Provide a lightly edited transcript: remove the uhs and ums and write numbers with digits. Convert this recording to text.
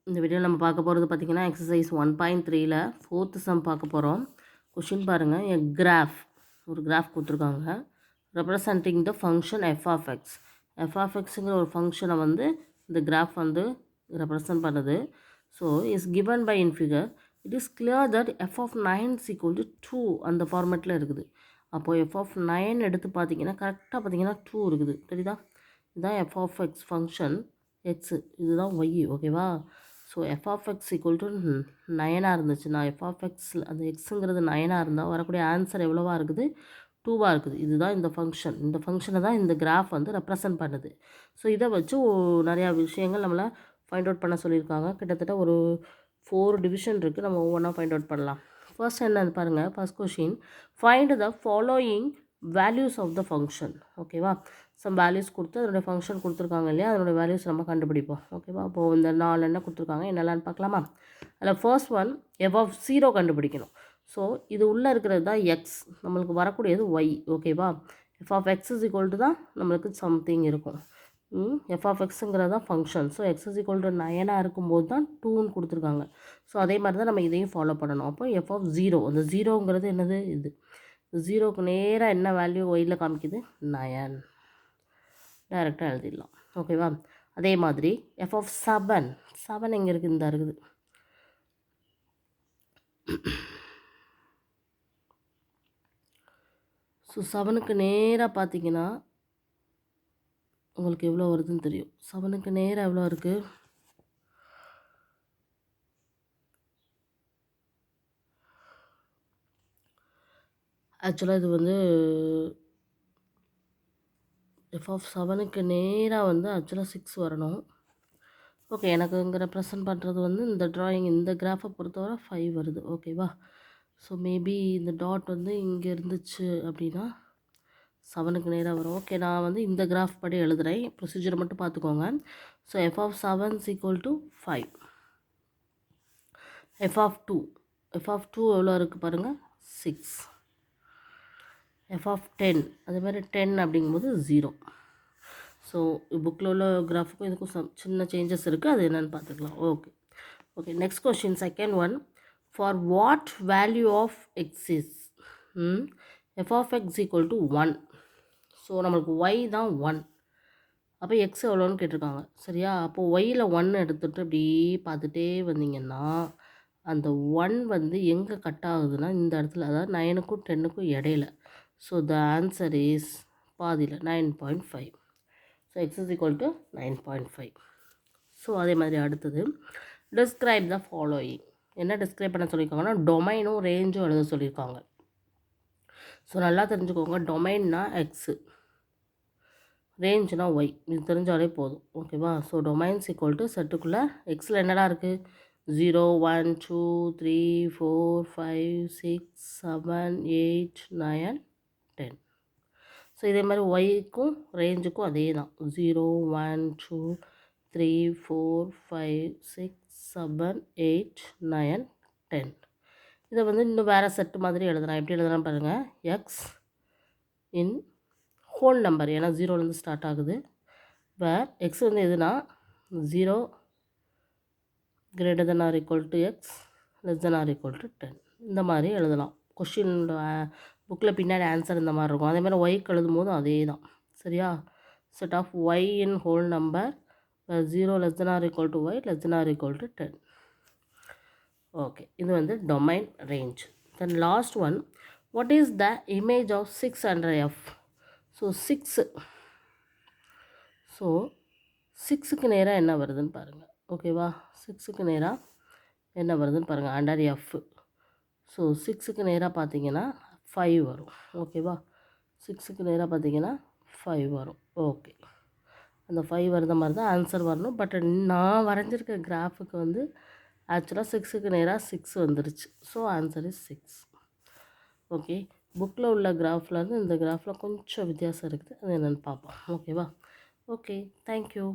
இந்த வீடியோவில் நம்ம பார்க்க போகிறது பார்த்திங்கன்னா எக்ஸசைஸ் 1.3ல் 4th சம் பார்க்க போகிறோம். கொஷின் பாருங்கள், எ கிராஃப் ஒரு கிராஃப் கொடுத்துருக்காங்க. Representing the function F of X. எஃப்ஆஃப்எக்ஸுங்கிற ஒரு ஃபங்க்ஷனை வந்து இந்த கிராஃப் வந்து ரெப்ரசன்ட் பண்ணுது. So is given by in figure. It is clear that F of 9 = 2 அந்த ஃபார்மேட்டில் இருக்குது. அப்போது எஃப் ஆஃப் 9 எடுத்து பார்த்தீங்கன்னா கரெக்டாக பார்த்தீங்கன்னா 2 இருக்குது. தெரியுதா? இதுதான் F of X function X, இதுதான் ஒய். ஓகேவா? So F of X equal to 9ஆக இருந்துச்சுன்னா எஃப் ஆஃப் எக்ஸில் அந்த எக்ஸுங்கிறது 9ஆக இருந்தால் வரக்கூடிய ஆன்சர் எவ்வளோவா இருக்குது? 2வாக இருக்குது. இதுதான் இந்த ஃபங்க்ஷன். இந்த ஃபங்க்ஷனை தான் இந்த கிராஃப் வந்து ரெப்ரசன்ட் பண்ணுது. ஸோ இதை வச்சு நிறையா விஷயங்கள் நம்மளை ஃபைண்ட் அவுட் பண்ண சொல்லியிருக்காங்க. கிட்டத்தட்ட ஒரு 4 டிவிஷன் இருக்குது. நம்ம ஒவ்வொன்றா ஃபைண்ட் அவுட் பண்ணலாம். ஃபர்ஸ்ட் என்னது பாருங்கள். First question, find the following values of the function. ஓகேவா? சம் வேல்யூஸ் கொடுத்து அதனுடைய ஃபங்க்ஷன் கொடுத்துருக்காங்க இல்லையா, அதனுடைய வேல்யூஸ் நம்ம கண்டுபிடிப்போம். ஓகேவா? அப்போது இந்த 4 என்ன கொடுத்துருக்காங்க, என்னெல்லாம்னு பார்க்கலாமா? அதில் ஃபர்ஸ்ட் ஒன் எஃப் ஆஃப் 0 கண்டுபிடிக்கணும். ஸோ இது உள்ளே இருக்கிறது தான் எக்ஸ், நம்மளுக்கு வரக்கூடியது ஒய். ஓகேவா? F of X is equal to தான் நம்மளுக்கு சம்திங் இருக்கும். எஃப் ஆஃப் எக்ஸுங்கிறது தான் function. So X is equal to 9ஆக இருக்கும்போது தான் 2ன்னு கொடுத்துருக்காங்க. ஸோ அதே மாதிரி தான் நம்ம இதையும் ஃபாலோ பண்ணணும். அப்போ எஃப் ஆஃப் 0, அந்த 0ங்கிறது என்னது? இது 0க்கு நேராக என்ன வேல்யூ ஒயில் காமிக்குது? 9. டைரெக்டாக எழுதிடலாம். ஓகேவா? அதே மாதிரி எஃப் ஆஃப் 7 எங்கே இருக்குது? இந்த இருக்குது. ஸோ 7க்கு நேராக பார்த்தீங்கன்னா உங்களுக்கு எவ்வளோ வருதுன்னு தெரியும். 7க்கு நேராக எவ்வளோ இருக்குது? ஆக்சுவலாக இது வந்து எஃப் ஆஃப் 7க்கு நேராக வந்து ஆக்சுவலாக 6 வரணும். ஓகே, எனக்கு இங்கே ரெப்ரசன்ட் பண்ணுறது வந்து இந்த ட்ராயிங், இந்த கிராஃபை பொறுத்தவரை 5 வருது. ஓகேவா? ஸோ மேபி இந்த டாட் வந்து இங்கே இருந்துச்சு அப்படின்னா 7க்கு நேராக வரும். ஓகே, நான் வந்து இந்த கிராஃப் படி எழுதுகிறேன். ப்ரொசீஜரை மட்டும் பார்த்துக்கோங்க. So F of 7 = 5. F of 2 எவ்வளோ இருக்குது பாருங்கள்? 6. எஃப் ஆஃப் 10 அதே மாதிரி 10 அப்படிங்கும்போது 0. ஸோ புக்கில் உள்ள கிராஃபுக்கும் இதுக்கும் சின்ன சேஞ்சஸ் இருக்குது. அது என்னென்னு பார்த்துக்கலாம். Okay, next question, second one. For what value of X is F of X equal to 1. So நம்மளுக்கு ஒய் தான் 1. அப்போ எக்ஸ் எவ்வளோன்னு கேட்டிருக்காங்க. சரியா? அப்போது ஒய்யில் 1 எடுத்துகிட்டு இப்படி பார்த்துட்டே வந்தீங்கன்னா அந்த 1 வந்து எங்கே கட் ஆகுதுன்னா இந்த இடத்துல, அதாவது 9க்கும் 10க்கும் இடையில. ஸோ த ஆன்சர் இஸ் பாதியில் 9.5. So X is equal to 9.5. So அதே மாதிரி அடுத்தது, டிஸ்கிரைப் த ஃபாலோயிங். என்ன டிஸ்கிரைப் பண்ண சொல்லியிருக்காங்கன்னா டொமைனும் ரேஞ்சும் எழுத சொல்லியிருக்காங்க. ஸோ நல்லா தெரிஞ்சுக்கோங்க. டொமைன்னா எக்ஸு, ரேஞ்சுனா ஒய். இது தெரிஞ்சாலே போதும். ஓகேவா? ஸோ டொமைன்ஸ் ஈக்குவல் டு செட்டுக்குள்ளே எக்ஸில் என்னடா இருக்குது? 0, 1, 2, 3, 4, 5, 6, 7, 8, 9, 10. ஸோ இதே மாதிரி ஒய்க்கும் ரேஞ்சுக்கும் அதே தான். 0, 1, 2, 3, 4, 5, 6, 7, 8, 9, 10. இதை வந்து இன்னும் வேறு செட்டு மாதிரி எழுதலாம். எப்படி எழுதலாம் பாருங்கள். எக்ஸ் இன் ஹோல் நம்பர், ஏன்னா 0லேருந்து ஸ்டார்ட் ஆகுது. வேர் எக்ஸ் வந்து எதுனா 0 greater than or equal to x less than or equal to 10. இந்த மாதிரி எழுதலாம். கொஷின் புக்கில் பின்னாடி ஆன்சர் இந்த மாதிரி இருக்கும். அதே மாதிரி ஒய்க்கு எழுதும் போதும் அதே தான். சரியா? Set of Y in whole number 0 less than or equal to y less than or equal to 10. Okay, இது வந்து domain range. Then last one, what is the image of 6 under f? So 6, so 6க்கு நேராக என்ன வருதுன்னு பாருங்கள். ஓகேவா? 6க்கு நேராக என்ன வருதுன்னு பாருங்கள். Under F. ஸோ 6க்கு நேராக பார்த்தீங்கன்னா 5 வரும். ஓகேவா? 6க்கு நேராக பார்த்தீங்கன்னா 5 வரும். ஓகே, அந்த 5 வருத மாதிரி தான் ஆன்சர் வரணும். பட் நான் வரைஞ்சிருக்க கிராஃபுக்கு வந்து ஆக்சுவலாக 6க்கு நேராக 6 வந்துருச்சு. So answer is 6. ஓகே, புக்கில் உள்ள கிராஃப்லேருந்து இந்த கிராஃபில் கொஞ்சம் வித்தியாசம் இருக்குது. அது என்னென்னு பார்ப்போம். ஓகேவா? Okay, thank you.